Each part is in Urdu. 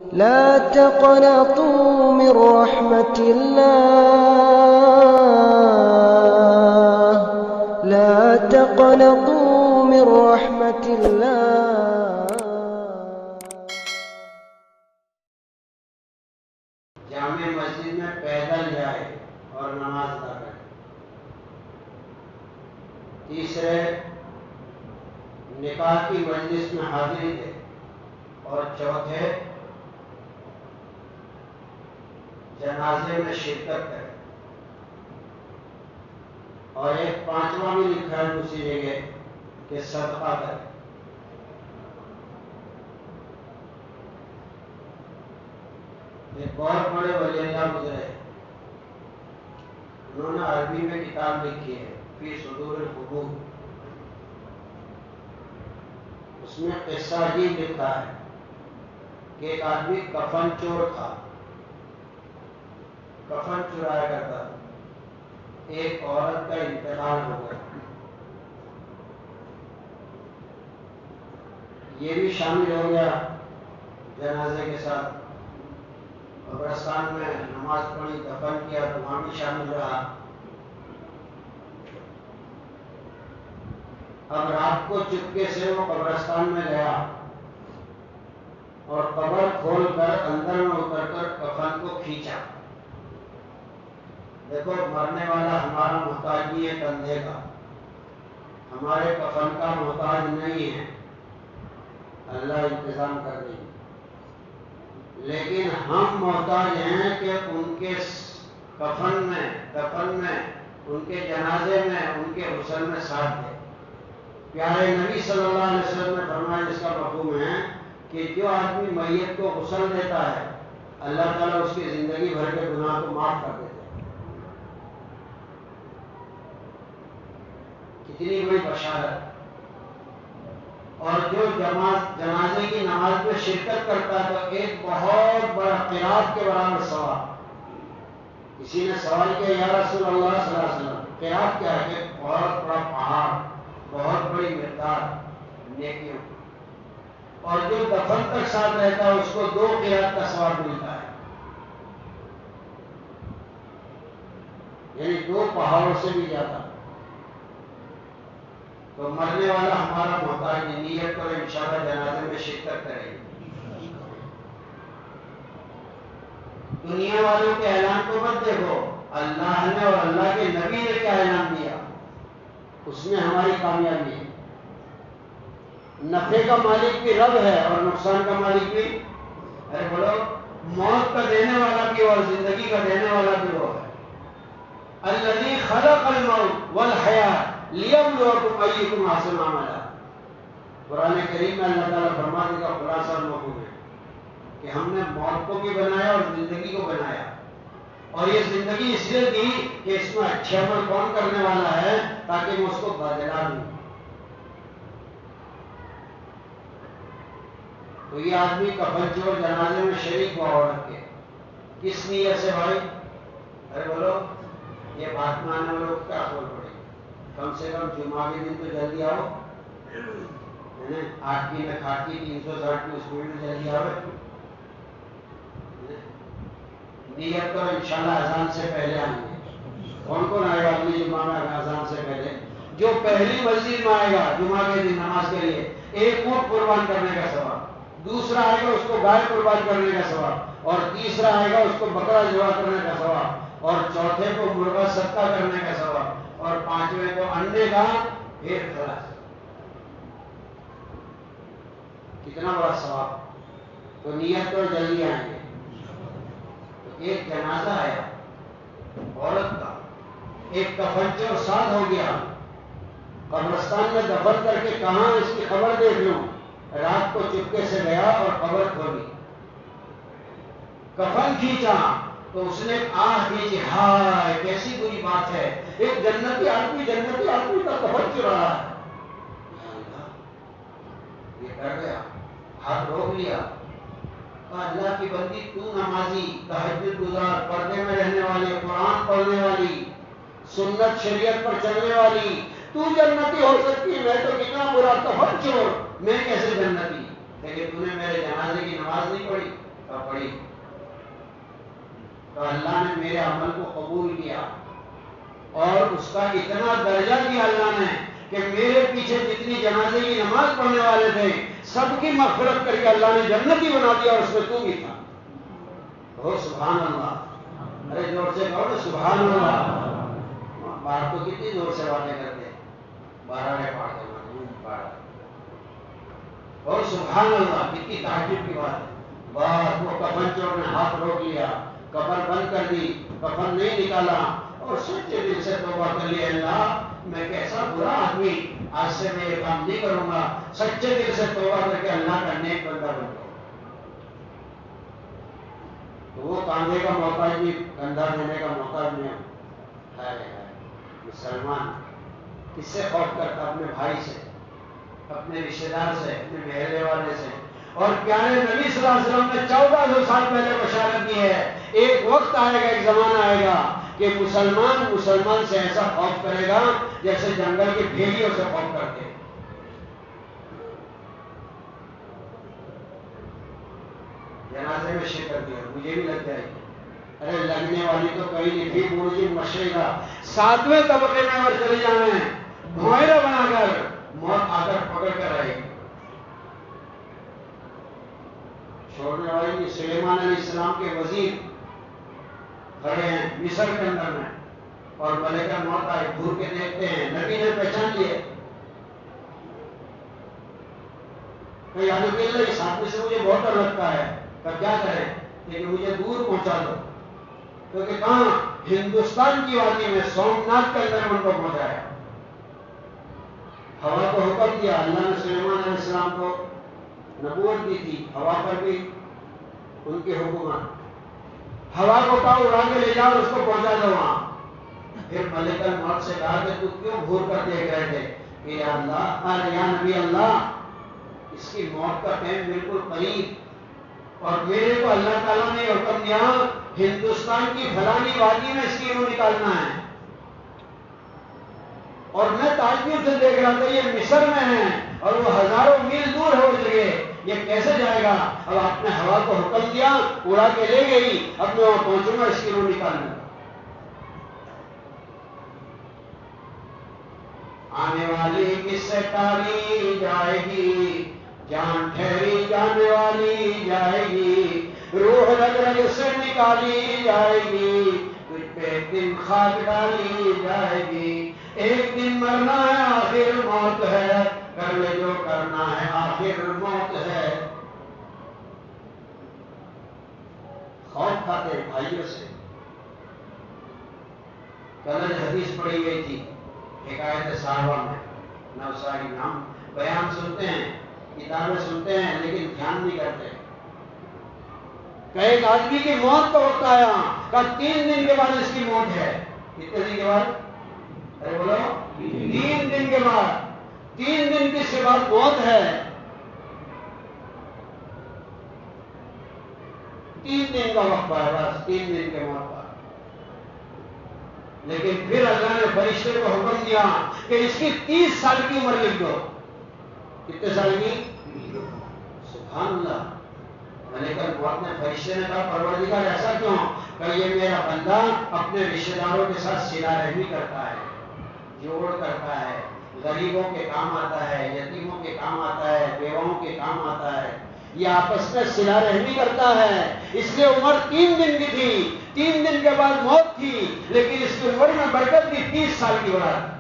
لا تقنطوا من رحمة الله، لا تقنطوا من رحمة الله. جامع مسجد میں پیدل جائے اور نماز ادا کرے. تیسرے، نکاح کی مجلس میں حاضری دے. اور چوتھے، جنازے میں شرکت کرے. اور ایک پانچواں بھی لکھا ہے دوسری جگہ کہ صدقہ کرے. ایک بہت بڑے ولی اللہ گزرے، انہوں نے عربی میں کتاب لکھی ہے فی صدور القبور. اس میں قصہ عجیب لکھا ہے کہ ایک آدمی کفن چور تھا، کفن چرایا کرتا تھا. ایک عورت کا انتقال ہو گیا، یہ بھی شامل ہو گیا جنازے کے ساتھ. قبرستان میں نماز پڑھی، دفن کیا تو وہاں بھی شامل رہا. اب رات کو چپکے سے وہ قبرستان میں گیا اور قبر کھول کر اندر میں اتر کر کفن کو کھینچا. دیکھو، مرنے والا ہمارا محتاج نہیں ہے کندھے کا، ہمارے کفن کا محتاج نہیں ہے، اللہ انتظام کر دیں گے. لیکن ہم محتاج ہیں کہ ان کے کفن میں، دفن میں، ان کے جنازے میں، ان کے غسل میں ساتھ دیں. پیارے نبی صلی اللہ علیہ وسلم نے فرمایا، اس کا مفہوم ہے کہ جو آدمی میت کو غسل دیتا ہے اللہ تعالیٰ اس کی زندگی بھر کے گناہ کو معاف کر دیتے ہیں. کتنی بڑی بشارت. اور جو جنازے کی نماز میں شرکت کرتا ہے تو ایک بہت بڑا قرات کے برابر ثواب. کسی نے سوال کیا، یا رسول اللہ صلی اللہ علیہ وسلم، قرات کیا ہے؟ کہ بہت بڑا پہاڑ، بہت بڑی مقدار نیکیوں. اور جو دفن تک ساتھ رہتا ہے اس کو 2 قرات کا ثواب ملتا ہے، یعنی 2 پہاڑوں سے بھی زیادہ. تو مرنے والا ہمارا محتاج نہیں. نیت کرو انشاءاللہ جنازے میں شرکت کرے. دنیا والوں کے اعلان کو مت دیکھو، اللہ نے اور اللہ کے نبی نے کیا اعلان دیا، اس میں ہماری کامیابی ہے. نفع کا مالک بھی رب ہے اور نقصان کا مالک بھی. ارے بولو، موت کا دینے والا بھی اور زندگی کا دینے والا بھی وہ ہے. الذی خلق الموت والحیات لیبلوکم ایکم احسن عملا. قرآن کریم میں اللہ تعالیٰ فرمانے کا خلاصہ مفہوم ہے کہ ہم نے موت کو بھی بنایا اور زندگی کو بنایا. اور یہ زندگی اس لیے دی کہ اس میں اچھے عمل کون کرنے والا ہے تاکہ میں اس کو بدلا دوں. تو یہ آدمی کفن چور جنازے میں شریک ہوا عورت کے، کس نیت سے بھائی؟ ارے بولو، یہ بات ماننے والوں کو کیا خبر پڑے؟ کم سے کم جمعہ کے دن تو جلدی آؤ، 8 کی میں کھاتی 360 کی اسپیڈ میں جلدی آؤ. نیت کرو انشاءاللہ اذان سے پہلے آئیں گے. کون کون آئے گا اگلی جمعہ میں اذان سے پہلے؟ جو پہلی مسجد میں آئے گا جمعہ کے دن نماز کے لیے، 1 اونٹ قربان کرنے کا ثواب. دوسرا آئے گا اس کو گائے قربان کرنے کا ثواب. اور تیسرا آئے گا اس کو بکرا ذبح کرنے کا ثواب. اور چوتھے کو مرغا صدقہ کرنے کا ثواب. اور 5ویں کو انڈے کا پھر خلاص. کتنا بڑا ثواب. تو نیت تو جلدی آئیں گے. تو ایک جنازہ آیا عورت کا، ایک کفن چور ساتھ ہو گیا. قبرستان میں دفن کر کے کہاں اس کی خبر دیکھ لوں. رات کو چپکے سے گیا اور قبر کھولی، کفن کھینچا تو اس نے آہ کھینچی، ہائے کیسی بری بات ہے، ایک جنتی آدمی کا کفن چرا رہا ہے. یہ ڈر گیا، ہاتھ روک لیا. اللہ کی بندی، تو نمازی، تہجد گزار، پردے میں رہنے والی، قرآن پڑھنے والی، سنت شریعت پر چلنے والی، تو جنتی ہو سکتی. میں تو کتنا برا کفن چور، میں کیسے جنتی؟ لیکن تو نے میرے جنازے کی نماز نہیں پڑھی. پڑی تو اللہ نے میرے عمل کو قبول کیا اور اس کا اتنا درجہ دیا اللہ نے کہ میرے پیچھے جتنی جنازے کی نماز پڑھنے والے تھے سب کی مغفرت کر کے اللہ نے جنتی بنا دیا اور اس میں تو بھی تھا. ہو سبحان اللہ. ارے زور سے کہو نا سبحان اللہ. باہر تو کتنی زور سے باتیں کرتے ہیں, 12 پڑھتے اور سبحان اللہ کتنی تعجب کی بات ہے. بس وہ کفن چور نے ہاتھ روک لیا, قبر بند کر دی, کفن نہیں نکالا اور سچے دل سے توبہ کر لیا, اللہ میں کیسا برا آدمی, آج سے میں یہ کام نہیں کروں گا. سچے دل سے توبہ کر کے اللہ کا نیک بندہ بن گیا. تو وہ کاندھے کا موقع بھی, کندھا دینے کا موقع بھی ہے. مسلمان کس سے خوف کرتا؟ اپنے بھائی سے, اپنے رشتے دار سے, اپنے محلے والے سے. اور پیارے نبی صلی اللہ علیہ وسلم نے 1400 سال پہلے بشارت دی ہے, ایک وقت آئے گا, ایک زمانہ آئے گا کہ مسلمان سے ایسا خوف کرے گا جیسے جنگل کے بھیڑیوں سے خوف کرتے. جنازے میں شرکت دیا, مجھے بھی لگ جائے گی. ارے لگنے والی تو کہیں نہیں تھی, بورجی مشرے گا 7ویں طبقے میں اور چلے جانے ہیں, بھوئرا بنا کر موت آ کر پکڑ کر آئے گی. چھوڑنے والی سلیمان علیہ السلام کے وزیر کھڑے ہیں مصر کے اندر میں, اور ملکہ موت آئے, گھور کے دیکھتے ہیں, نبی نے پہچان لیے. کہ اللہ اس آدمی سے مجھے بہت ڈر لگتا ہے, کہ کیا کریں, لیکن مجھے دور پہنچا دو. کیونکہ کہاں؟ ہندوستان کی وادی میں سومناتھ کے اندر ان کو پہنچایا. ہوا کو حکم دیا, اللہ نے سلیمان علیہ السلام کو نبوت دی تھی, ہوا پر بھی ان کی حکومت. ہوا کو کہا اڑا کے لے جاؤ اور اس کو پہنچا دو وہاں. پھر ملک الموت سے کہا کہ تو کیوں گھور کر دیکھ رہے تھے؟ کہ یا اللہ, یا نبی اللہ, اس کی موت کا ٹائم بالکل قریب, اور میرے کو اللہ تعالیٰ نے حکم دیا ہندوستان کی فلانی وادی میں اس کی روح نکالنا ہے. اور میں تعجب سے دیکھ رہا تھا, یہ مصر میں ہے اور وہ ہزاروں میل دور ہے اس جگہ, یہ کیسے جائے گا؟ اب آپ نے ہوا کو حکم دیا, اڑا کے لے گئی, اب میں وہاں پہنچوں گا اس کی روح نکالنا. آنے والی کس سے ٹالی جائے گی, جان ٹھہری جانے والی جائے گی, روح رگ رگ سے نکالی جائے گی, تجھ پہ ایک دن خاک ڈالی جائے گی. ایک دن مرنا ہے آخر موت ہے, کر لے جو کرنا ہے آخر موت ہے. خوف کھاتے ہیں بھائیوں سے. کل حدیث پڑھی گئی تھی حکایت صحابہ میں, نوساری نام بیان سنتے ہیں, کتابیں سنتے ہیں, لیکن دھیان نہیں کرتے. کہ ایک آدمی کی موت کا وقت آیا, کہ 3 دن کے بعد اس کی موت ہے. کتنے دن کے بعد؟ ارے بولو, 3 دن کے بعد. 3 دن کی سے بعد موت ہے. 3 دن کا وقت ہے بس, 3 دن کے موت کا. لیکن پھر اللہ نے فرشتے کو حکم دیا کہ اس کی 30 سال کی عمر لکھ دو. کتنے سال کی؟ سبحان اللہ. ملک الموت نے, فرشتے نے کہا پروردگار ایسا کیوں؟ کہ یہ میرا بندہ اپنے رشتے داروں کے ساتھ صلہ رحمی کرتا ہے, جوڑ کرتا ہے, غریبوں کے کام آتا ہے, یتیموں کے کام آتا ہے, بیواؤں کے کام آتا ہے, یہ آپس میں صلہ رحمی کرتا ہے. اس لیے عمر 3 دن کی تھی, 3 دن کے بعد موت تھی, لیکن اس کی عمر میں برکت تھی 30 سال کی برکت.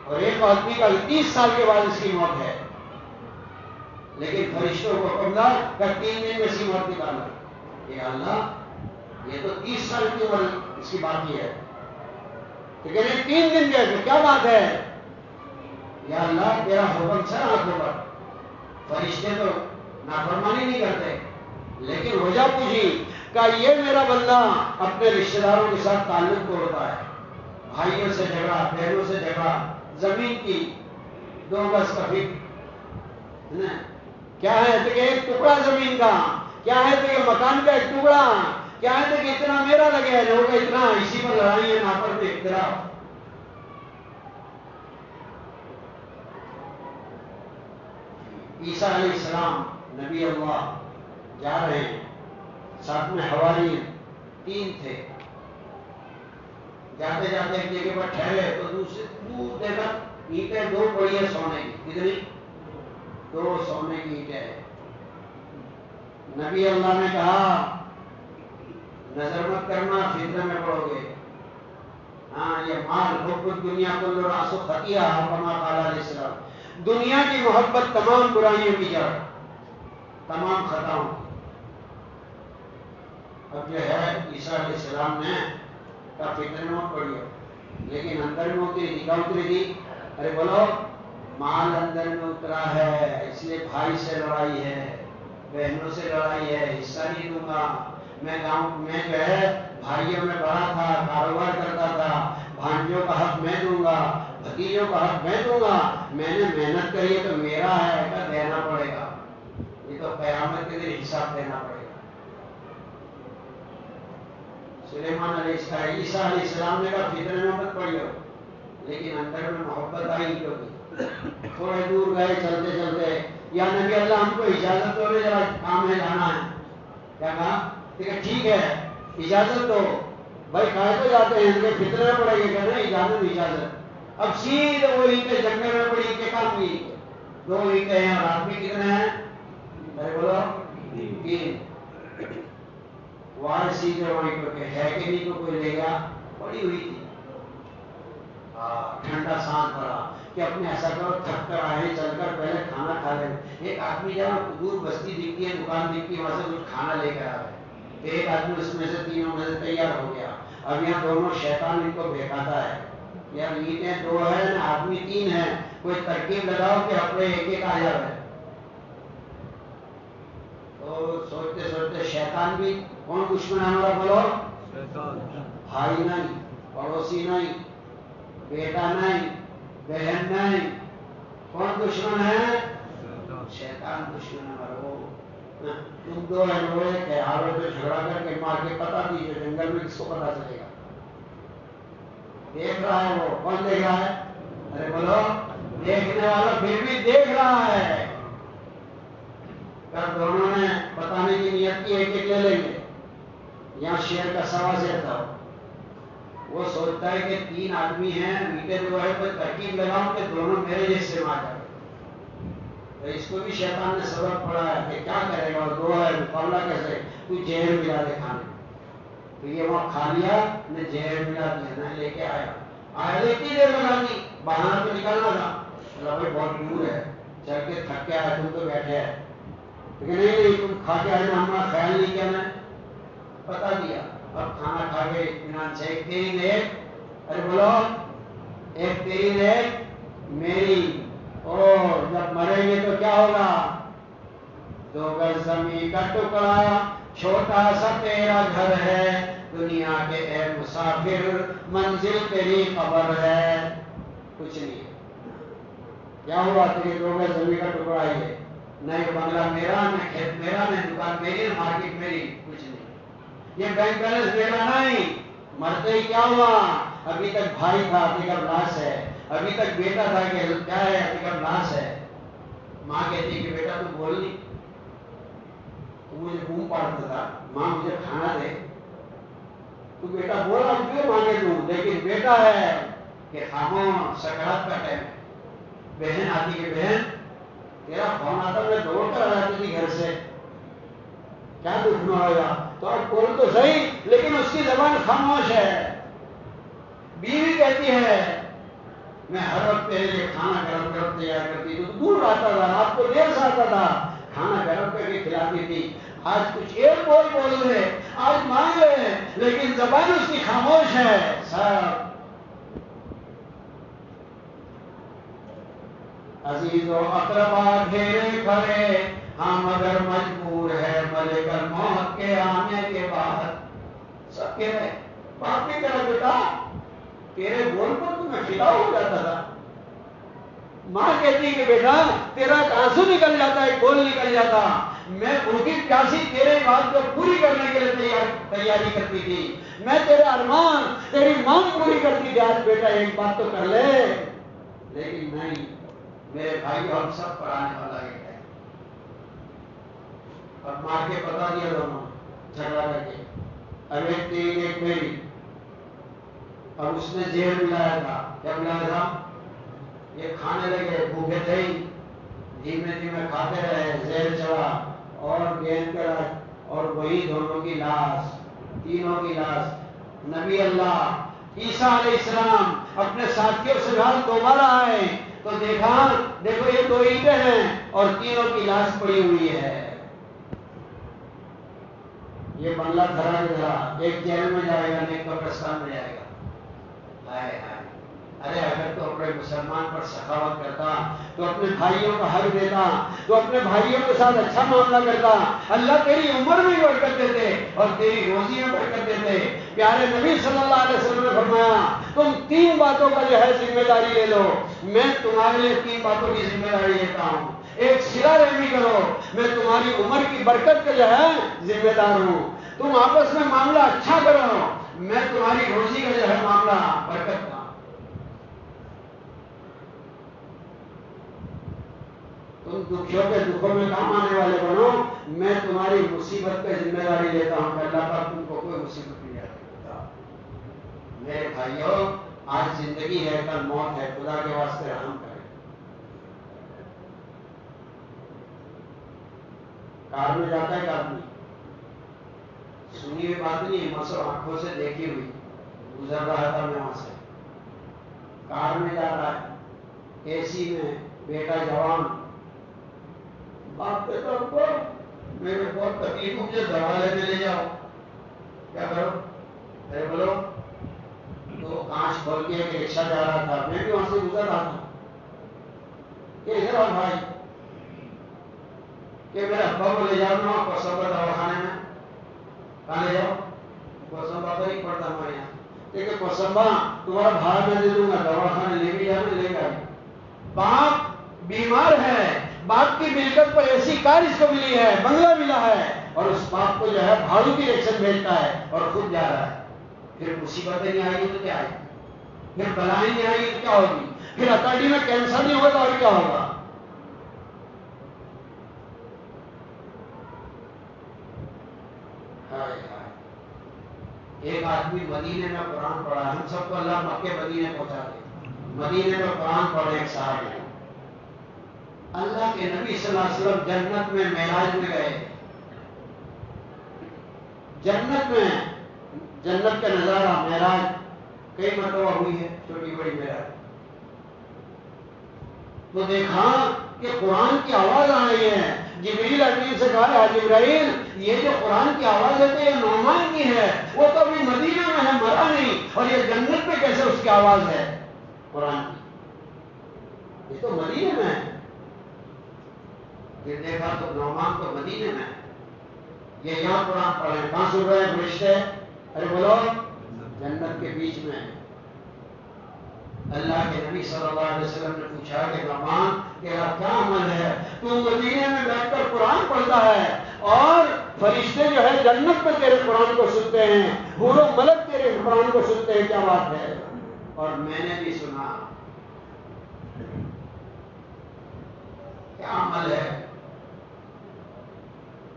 اور ایک آدمی کا 30 سال کے بعد اس کی موت ہے, لیکن فرشتوں کو حکم دیا کہ 3 دن میں اس کی موت نکالنا. کہ اللہ یہ تو 30 سال کی عمر اس کی باقی ہے, لیکن 3 دن کے کیا بات ہے؟ یا اللہ تیرا حکم سے آنکھوں پر. فرشتے تو نافرمانی نہیں کرتے, لیکن وجہ پوچھی کہ یہ میرا بندہ اپنے رشتے داروں کے ساتھ تعلق توڑتا ہے, بھائیوں سے جھگڑا, بہنوں سے جھگڑا, زمین کی 2 گز کا فکر, کیا ہے تو کہ ایک ٹکڑا زمین کا, کیا ہے تو کہ مکان کا ایک ٹکڑا, کیا ہے تو کہ اتنا میرا لگے ہے, لوگوں کا اتنا, اسی پر لڑائی ہے, ناپر پہ اختلاف. عیسیٰ علیہ السلام نبی اللہ جا رہے ہیں، ساتھ میں حواری 3 تھے، جاتے جاتے ایک جگہ پر ٹھہرے تو دوسرے دور دیکھا اینٹیں 2 پڑی ہے سونے کی، کتنی؟ 2 سونے کی اینٹیں ہیں۔ نبی اللہ نے کہا نظر مت کرنا، فتنہ میں پڑو گے۔ ہاں یہ مال حب الدنیا کل راس خطیہ کما قال علیہ السلام، دنیا کی محبت تمام برائیوں کی جڑ، تمام خطاؤں کی۔ اب جو ہے عیسیٰ علیہ السلام نے کہا فتنے میں پڑی ہو، لیکن اندر میں اتری تھی، کیا اتری تھی؟ ارے بولو، مال اندر میں اترا ہے، اس لیے بھائی سے لڑائی ہے، بہنوں سے لڑائی ہے، حصہ نہیں دوں گا۔ میں گاؤں میں جو ہے بھائیوں میں بڑا تھا، کاروبار کرتا تھا، بھانجوں کا حق میں دوں گا، بھتیجوں کا حق میں دوں گا، میں نے محنت کری ہے تو میرا ہے، کیا دینا پڑے گا، یہ تو قیامت کے دن حساب دینا پڑے گا۔ سلیمان علیہ السلام، عیسیٰ علیہ السلام نے کہا فتنے میں مت پڑی ہو، لیکن اندر میں محبت آئی کیوں؟ تھوڑے دور گئے چلتے چلتے، یا نبی اللہ ہم کو اجازت دو، ذرا کام ہے جانا ہے۔ کیا کہا؟ ٹھیک ہے اجازت دو، بھائی کھائے تو جاتے ہیں، فتنے میں پڑے گے، کہنا اجازت اجازت۔ اب سیدھے وہ اینٹیں جنگل میں پڑی کہ کام کی 2 اینٹیں ہیں، اور آدمی کتنے ہیں؟ ارے بولو 3۔ وہاں سیدھے وہیں پر ہے کہ نہیں کو کوئی لے گیا، پڑی ہوئی تھی۔ ٹھنڈا سانس پڑا کہ اپنے ایسا کرو تھک کر آئے چل کر پہلے کھانا کھا لیں۔ ایک آدمی جب دور بستی دکھتی ہے، دکان دکھتی ہے، وہاں سے کچھ کھانا لے کر آئے، ایک آدمی اس میں سے 3 میں سے تیار ہو گیا۔ اب یہاں دونوں شیطان ان کو بہکاتا ہے، یار اینٹیں 2 ہیں، آدمی 3 ہیں، کوئی ترکیب لگاؤ کہ اپنے ایک آ جائے۔ تو سوچتے سوچتے شیطان بھی، کون دشمن ہے ہمارا بولو؟ بھائی نہیں، پڑوسی نہیں، بیٹا نہیں، بہن نہیں، کون دشمن ہے؟ شیطان دشمن ہے ہمارا۔ وہ تم 2 لوگ کے آرے پہ جھگڑا کر کے مار کے پتا دیجیے، جنگل میں کس کو پتا چلے گا؟ دیکھ رہا ہے وہ، کون دیکھ رہا ہے؟ ارے بولو، دیکھنے والا پھر بھی دیکھ رہا ہے۔ کب دونوں نے بتانے کی نیت کی ایک لے لیں گے، یہاں شیر کا سوا شیر تھا، وہ سوچتا ہے کہ 3 آدمی ہیں، میٹے 2 ہے، کوئی ترکیب لگاؤں کہ دونوں میرے جیسے مار جائے۔ تو اس کو بھی شیطان نے سبق پڑھا ہے کہ کیا کرے گا، 2 ہے، مقابلہ کیسے؟ تو زہر ملا دے کھانے، تو یہ وہاں کھا لیا، نے زہر ملا دیا، نہ لے کے آیا اتنی دیر لگا دی، باہر تو نکلنا تھا، اللہ بھائی بہت دور ہے، چل کے تھک کے آئے، تم تو بیٹھے ہیں، لیکن نہیں تم کھا کے آئے نا، ہمارا خیال نہیں کیا، میں بتا دیا۔ اب کھانا کھا کے اطمینان سے ایک تیری نیک، ارے بولو ایک تیری نیک میری، اور جب مریں گے تو کیا ہوگا؟ 2 گز زمین کا ٹکڑا، چھوٹا سا تیرا گھر ہے، دنیا کے اے مسافر منزل تیری قبر ہے، کچھ نہیں ہے۔ کیا ہوا؟ تیری 2 گز زمین کا ٹکڑا ہے، نہ یہ بنگلہ میرا، نہ کھیت میرا، نہ دکان میری، نہ مارکیٹ میری، کچھ نہیں۔ یہ بینک بیلنس میرا نہیں، مرتے ہی کیا ہوا؟ ابھی تک بھائی تھا، ابھی کا لاش ہے، ابھی تک بیٹا تھا کہ کیا ہے، ابھی کا لاش ہے۔ ماں کہتی کہ بیٹا تو بول نہیں، تو مجھے بوم پاڑتا تھا، ماں مجھے کھانا دے، تو بیٹا بولا کیوں مانگے دوں، لیکن بیٹا ہے کہ خاموش، سکرات کا ٹائم۔ بہن آتی کہ بہن تیرا فون آتا، میں دوڑ کر آ جاتی تھی گھر سے، کیا دکھ نہ ہوگا، تو اب بول تو صحیح، لیکن اس کی زبان خاموش ہے۔ بیوی کہتی ہے میں ہر وقت تیرے لیے کھانا گرم گرم تیار کرتی تھی، تو دور آتا تھا، رات کو دیر سے آتا تھا، کھانا گرم کر کے کھلاتی تھی، آج کچھ ایک بول رہے، آج مانگ رہے، لیکن زبان اس کی خاموش ہے۔ سب عزیز و اقربا گھیرے کھڑے، ہاں مگر مجبور ہے ملک الموت کے آنے کے بعد۔ سب کہہ رہے، باپ نے کہا بیٹا تیرے بول پر تو میں فدا ہو جاتا تھا۔ ماں کہتی کہ بیٹا تیرا ایک آنسو نکل جاتا، ایک بول نکل جاتا، میں بھوکی پیاسی تیرے بات کو پوری کرنے کے لیے تیاری کرتی تھی، میں تیرے ارمان تیری مانگ پوری کرتی تھی، آج بیٹا ایک بات تو کر لے، لیکن نہیں، میرے بھائی ہم سب پڑھانے والا ایک ہے، اور مار کے بتا دیا دونوں جھگڑا کر کے، اب ایک تیری ایک میری، اور اس نے زہر ملایا تھا. کیا ملایا تھا؟ یہ کھانے لگے، بھوکے تھے ہی، دھیمے دھیمے کھاتے رہے، زہر چڑھا اور گیند کر، اور وہی دونوں کی لاش، تینوں کی لاش. نبی اللہ عیسیٰ علیہ السلام اپنے ساتھیوں سے گھر دوبارہ آئے تو دیکھا، دیکھو یہ دو اینٹیں ہیں اور تینوں کی لاش پڑی ہوئی ہے. یہ بنگلہ دھرا کے دھرا، ایک جیل میں جائے گا، ایک قبرستان میں جائے گا. ہائے ہائے، ارے اگر تو اپنے مسلمان پر سخاوت کرتا، تو اپنے بھائیوں کا حق دیتا، تو اپنے بھائیوں کے ساتھ اچھا معاملہ کرتا، اللہ تیری عمر میں برکت دیتے اور تیری روزی میں برکت دیتے. پیارے نبی صلی اللہ علیہ وسلم نے فرمایا تم تین باتوں کا جو ہے ذمہ داری لے لو، میں تمہارے لیے تین باتوں کی ذمہ داری لیتا ہوں. ایک صلہ رحمی کرو، میں تمہاری عمر کی برکت کا جو ہے ذمہ دار ہوں. تم آپس میں معاملہ اچھا کرو، میں تمہاری روزی کا جو ہے معاملہ برکت کا. تم دکھیوں کے دکھوں میں کام آنے والے بنو، میں تمہاری مصیبت پہ ذمہ داری لیتا ہوں کہ اللہ پاک تم کو کوئی مصیبت نہیں آتا. میرے بھائیوں، آج زندگی ہے، کل موت ہے، خدا کے واسطے رحم کریں. کار میں جاتا ہے آدمی، سنی ہوئی بات نہیں، مسو آنکھوں سے دیکھی ہوئی، گزر رہا تھا میں وہاں سے، کار میں جا رہا ہے، اے سی میں، بیٹا جوان، باپ کہتا کو میرے بہت تکلیف، مجھے دوا لینے لے جاؤ. کیا کرو؟ ارے بولو. تو کانچ کھول کے ایک رکشہ جا رہا تھا، میں بھی وہاں سے گزر رہا تھا کہ ادھر آؤ بھائی، کہ میرے ابا کو لے جاؤ نا کوسمبا دواخانے میں. کہاں لے جاؤ؟ کوسمبا تو نہیں پڑتا ہمارے یہاں. دیکھیں کوسمبا تمہارا بھاڑا میں دے دوں گا، دواخانے لے کے جانا، لے گا. باپ بیمار ہے، باپ کی ملکت پر ایسی کار اس کو ملی ہے، بنگلہ ملا ہے، اور اس باپ کو جو ہے بھاڑو کی رکشن بھیجتا ہے اور خود جا رہا ہے. پھر مصیبتیں نہیں آئیں گی تو کیا آئے گی؟ پھر بلائیں نہیں آئیں گی تو کیا ہوگی؟ پھر اکاڈی میں کینسر نہیں ہوگا اور کیا ہوگا؟ ایک آدمی مدینے میں قرآن پڑھا، ہم سب کو اللہ مکے مدینے پہنچا دے. مدینے میں قرآن پڑھے ایک صاحب نے، اللہ کے نبی صلی اللہ علیہ وسلم جنت میں معراج میں گئے. جنت میں، جنت کا نظارہ، معراج کئی مرتبہ ہوئی ہے، چھوٹی بڑی معراج. تو دیکھا کہ قرآن کی آواز آ رہی ہے. جبریل امین سے کہا ہے جبرائیل یہ جو قرآن کی آواز ہے یہ نعمان کی ہے، وہ تو ابھی مدینہ میں ہے، مرا نہیں، اور یہ جنت میں کیسے اس کی آواز ہے قرآن کی؟ یہ تو مدینہ میں ہے. پھر دیکھا تو نعمان تو مدینہ میں ہے، یہ یہاں قرآن پڑھ رہے ہیں. کہاں سن رہے ہیں فرشتے؟ ارے بولو، جنت کے بیچ میں. اللہ کے نبی صلی اللہ علیہ وسلم نے پوچھا کہ نعمان تیرا کیا عمل ہے؟ تو مدینے میں بیٹھ کر قرآن پڑھتا ہے اور فرشتے جو ہے جنت میں تیرے قرآن کو سنتے ہیں، حور و ملک تیرے قرآن کو سنتے ہیں، کیا بات ہے؟ اور میں نے بھی سنا. کیا عمل ہے؟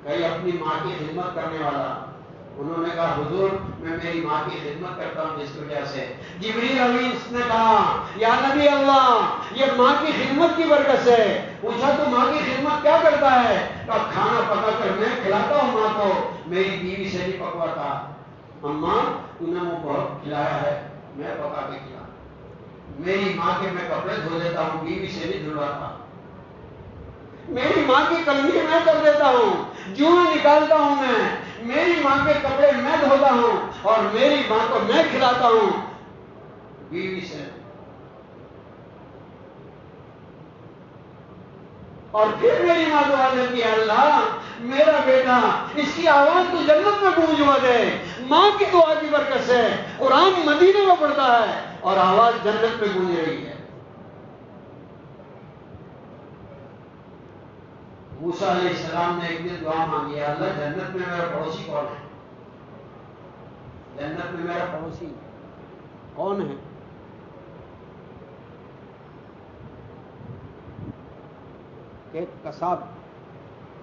کئی اپنی ماں کی خدمت کرنے والا، انہوں نے کہا حضور میں میری ماں کی خدمت کرتا ہوں جس کی وجہ سے. جبریل امین نے کہا یا نبی اللہ یہ ماں کی خدمت کی برکت سے. پوچھا تو ماں کی خدمت کیا کرتا ہے؟ کہا کھانا پکا کر میں کھلاتا ہوں ماں کو، میری بیوی سے نہیں پکواتا. اماں تو نے وہ بہت کھلایا ہے، میں پکا کے کھلا. میری ماں کے میں کپڑے دھو دیتا ہوں، بیوی سے نہیں دھلواتا. میری ماں کی کنگھی میں کر دیتا ہوں، جوئیں نکالتا ہوں میں. میری ماں کے کپڑے میں دھوتا ہوں اور میری ماں کو میں کھلاتا ہوں، بیوی سے. اور پھر میری ماں دعا دیتی ہے اللہ میرا بیٹا اس کی آواز تو جنت میں گونجوا دے. ماں کی دعا کی برکت سے قرآن مدینے میں پڑھتا ہے اور آواز جنت میں گونج رہی ہے. موسیٰ علیہ السلام نے ایک دن دعا مانگی، اللہ جنت میں میرا پڑوسی کون ہے؟ جنت میں میرا پڑوسی کون ہے؟ ایک کساب